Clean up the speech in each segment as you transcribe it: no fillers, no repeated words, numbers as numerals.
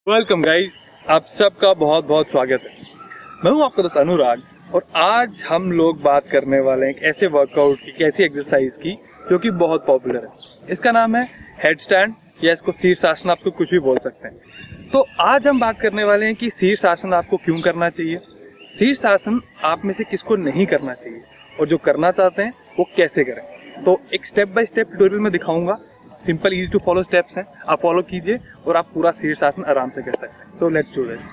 Welcome guys, आप सबका बहुत बहुत स्वागत है। मैं हूं आपका दोस्त अनुराग और आज हम लोग बात करने वाले हैं एक ऐसे वर्कआउट की, एक ऐसी एक्सरसाइज की जो कि बहुत पॉपुलर है। इसका नाम है हेड स्टैंड या इसको शीर्षासन, आपको कुछ भी बोल सकते हैं। तो आज हम बात करने वाले हैं कि शीर्षासन आपको क्यों करना चाहिए, शीर्षासन आप में से किसको नहीं करना चाहिए और जो करना चाहते हैं वो कैसे करें। तो एक स्टेप बाय स्टेप ट्यूटोरियल में दिखाऊंगा। Simple easy to follow steps हैं, आप फॉलो कीजिए और आप पूरा शीर्षासन आराम से कर सकते हैं। So let's do this.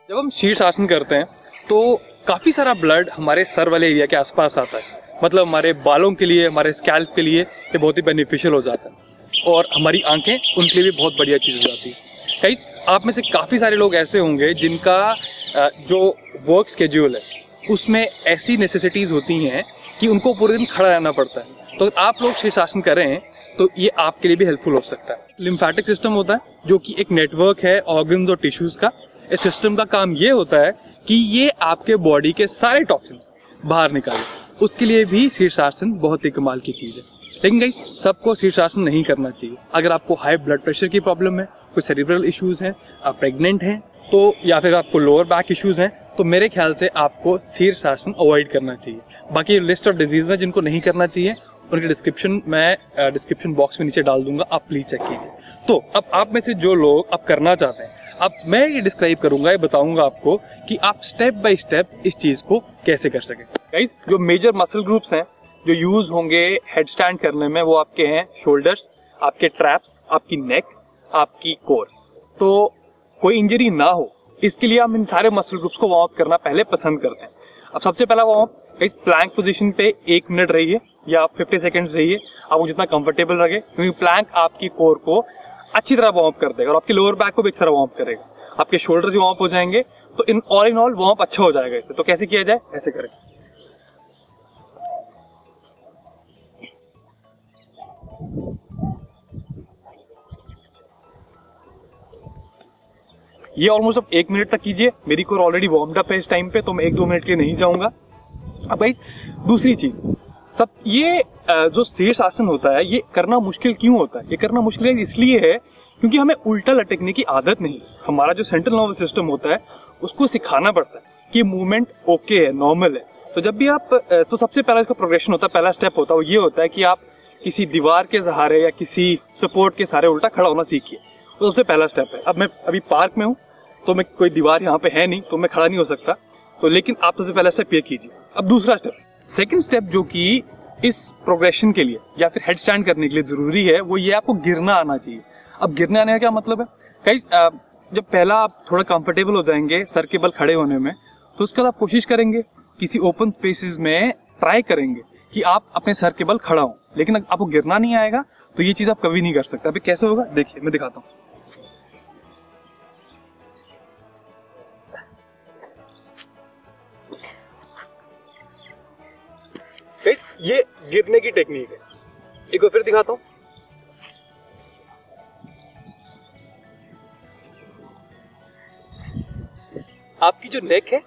जब हम शीर्षासन करते हैं तो काफी सारा ब्लड हमारे सर वाले एरिया के आसपास आता है। मतलब हमारे बालों के लिए, हमारे स्कैल्प के लिए ये बहुत ही बेनिफिशियल हो जाता है और हमारी आंखें उनके लिए भी बहुत बढ़िया चीज हो जाती है। गाइस, आप में से काफी सारे लोग ऐसे होंगे जिनका जो वर्क शेड्यूल है उसमें ऐसी नेसेसिटीज होती हैं कि उनको पूरे दिन खड़ा रहना पड़ता है। तो आप लोग शीर्षासन करें तो ये आपके लिए भी हेल्पफुल हो सकता है। लिम्फेटिक सिस्टम होता है जो कि एक नेटवर्क है ऑर्गन्स और टिश्यूज का। इस सिस्टम का काम ये होता है कि ये आपके बॉडी के सारे टॉक्सिन्स बाहर निकाले। उसके लिए भी शीर्षासन बहुत ही कमाल की चीज है। लेकिन गाइस, सबको शीर्षासन नहीं करना चाहिए। अगर आपको हाई ब्लड प्रेशर की प्रॉब्लम है, कोई सेरिब्रल इश्यूज हैं, आप प्रेग्नेंट हैं तो, या फिर आपको लोअर बैक इश्यूज हैं, तो मेरे ख्याल से आपको शीर्षासन अवॉइड करना चाहिए। बाकी लिस्ट ऑफ डिजीज है जिनको नहीं करना चाहिए, उनके डिस्क्रिप्शन मैं डिस्क्रिप्शन बॉक्स में नीचे डाल दूंगा, आप प्लीज चेक कीजिए। तो अब आप में से जो लोग अब करना चाहते हैं, अब मैं ये डिस्क्राइब करूंगा, ये बताऊंगा आपको कि आप स्टेप बाय स्टेप इस चीज को कैसे कर सकें। गाइस, जो मेजर मसल ग्रुप्स हैं जो यूज होंगे हेड स्टैंड करने में, वो आपके हैं शोल्डर्स, आपके ट्रैप्स, आपकी नेक, आपकी कोर। तो कोई इंजरी ना हो इसके लिए हम इन सारे मसल ग्रुप्स को वार्म अप करना पहले पसंद करते हैं। अब सबसे पहला वार्म अप, इस प्लैंक पोजीशन पे 1 मिनट रहिए या 50 सेकंड्स रहिए, आपको जितना कंफर्टेबल लगे, क्योंकि प्लैंक आपकी कोर को अच्छी तरह वार्म अप कर देगा और आपके लोअर बैक को भी एक तरह वार्म अप करेगा। आपके शोल्डर्स भी वार्म अप हो जाएंगे, तो इन ऑल वार्म अप अच्छा हो जाएगा इससे। तो कैसे किया जाए, ऐसे करें। ये ऑलमोस्ट अब 1 मिनट तक कीजिए। मेरी कोर ऑलरेडी वार्म्ड अप है इस टाइम पे, तो मैं 1-2 मिनट के लिए नहीं जाऊंगा। अब गाइस, दूसरी चीज, सब ये जो शीर्षासन होता है ये करना मुश्किल क्यों होता है? ये करना मुश्किल इसलिए है क्योंकि हमें उल्टा लटकने की आदत नहीं। हमारा जो सेंट्रल नर्वस सिस्टम होता है उसको सिखाना पड़ता है कि मूवमेंट ओके है, नॉर्मल है। तो जब भी आप, तो सबसे पहला इसका प्रोग्रेशन होता है, पहला स्टेप होता है वो ये होता है कि आप किसी दीवार के सहारे या किसी सपोर्ट के सहारे उल्टा खड़ा होना सीखिए। तो सबसे पहला स्टेप है। अब मैं अभी पार्क में हूँ तो मैं, कोई दीवार यहाँ पे है नहीं तो मैं खड़ा नहीं हो सकता, तो लेकिन आप सबसे पहला स्टेप ये कीजिए। अब दूसरा स्टेप, सेकंड स्टेप जो कि इस प्रोग्रेशन के लिए या फिर हेड स्टैंड करने के लिए जरूरी है, वो ये आपको गिरना आना चाहिए। अब गिरने आने का क्या मतलब है? गाइस, जब पहला आप थोड़ा कंफर्टेबल हो जाएंगे सर के बल खड़े होने में, तो उसके बाद आप कोशिश करेंगे किसी ओपन स्पेसेस में ट्राई करेंगे कि आप अपने सर के बल खड़ा हो, लेकिन आपको गिरना नहीं आएगा तो ये चीज आप कभी नहीं कर सकते। अभी कैसे होगा देखिए, मैं दिखाता हूँ। ये गिरने की टेक्निक है। एक बार फिर दिखाता हूं। आपकी जो नेक है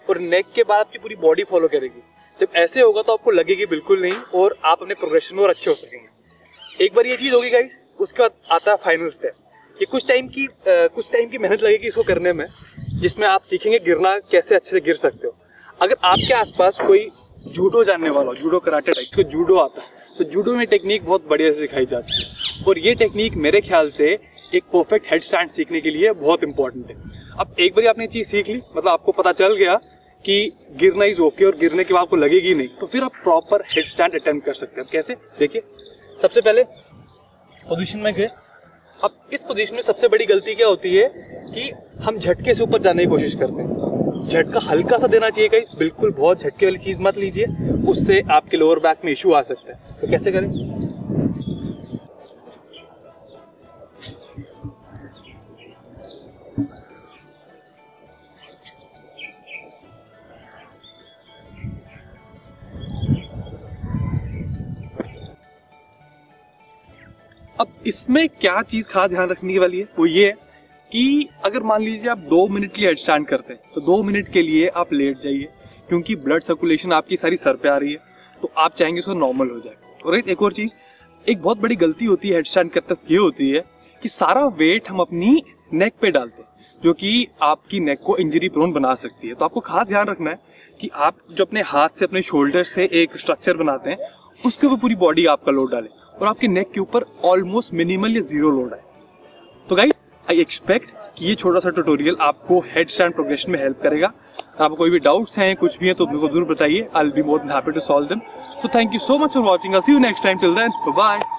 और नेक के बाद आपकी पूरी बॉडी फॉलो करेगी। जब ऐसे होगा तो आपको लगेगी बिल्कुल नहीं और आप अपने प्रोग्रेशन में और अच्छे हो सकेंगे। एक बार ये चीज होगी गाइस, उसके बाद आता है फाइनल स्टेप। ये कुछ टाइम की मेहनत लगेगी इसको करने में, जिसमें आप सीखेंगे गिरना कैसे अच्छे से गिर सकते हो। अगर आपके आसपास कोई जूडो जानने वाला, जूडो कराटे टाइप, इसको जूडो आता है, तो जूडो में टेक्निक बहुत बढ़िया से सिखाई जाती है और ये टेक्निक मेरे ख्याल से एक परफेक्ट हेड स्टैंड सीखने के लिए बहुत इंपॉर्टेंट है। अब एक बार आपने चीज सीख ली, मतलब आपको पता चल गया कि गिरना इज ओके और गिरने के बाद आपको लगेगी नहीं, तो फिर आप प्रॉपर हेड स्टैंड अटेम्प्ट कर सकते हैं। कैसे, देखिए, सबसे पहले पोजीशन में गए। अब इस पोजीशन में सबसे बड़ी गलती क्या होती है कि हम झटके से ऊपर जाने की कोशिश करते हैं। झटका हल्का सा देना चाहिए गाइस, बिल्कुल बहुत झटके वाली चीज मत लीजिए, उससे आपके लोअर बैक में इश्यू आ सकता है। तो कैसे करें? अब इसमें क्या चीज खास ध्यान रखने वाली है वो ये है कि अगर मान लीजिए आप 2 मिनट के लिए हेड स्टैंड करते हैं तो 2 मिनट के लिए आप लेट जाइए, क्योंकि ब्लड सर्कुलेशन आपकी सारी सर पे आ रही है, तो आप चाहेंगे उसको नॉर्मल हो जाए। और एक और चीज, एक बहुत बड़ी गलती होती है हेडस्टैंड करते वक्त ये होती है कि सारा वेट हम अपनी नेक पे डालते हैं, जो कि आपकी नेक को इंजरी प्रोन बना सकती है। तो आपको खास ध्यान रखना है कि आप जो अपने हाथ से अपने शोल्डर से एक स्ट्रक्चर बनाते हैं उसके ऊपर पूरी बॉडी आपका लोड डालें और आपके नेक के ऊपर ऑलमोस्ट मिनिमल या जीरो लोड आए। तो गाइस आई एक्सपेक्ट कि ये छोटा सा ट्यूटोरियल आपको हेडस्टैंड प्रोग्रेशन में हेल्प करेगा। आपको कोई भी डाउट्स हैं, कुछ भी है तो मेरे को जरूर बताइए। I will be more than happy to solve them. So thank you so much for watching. I'll see you next time. Till then, bye bye.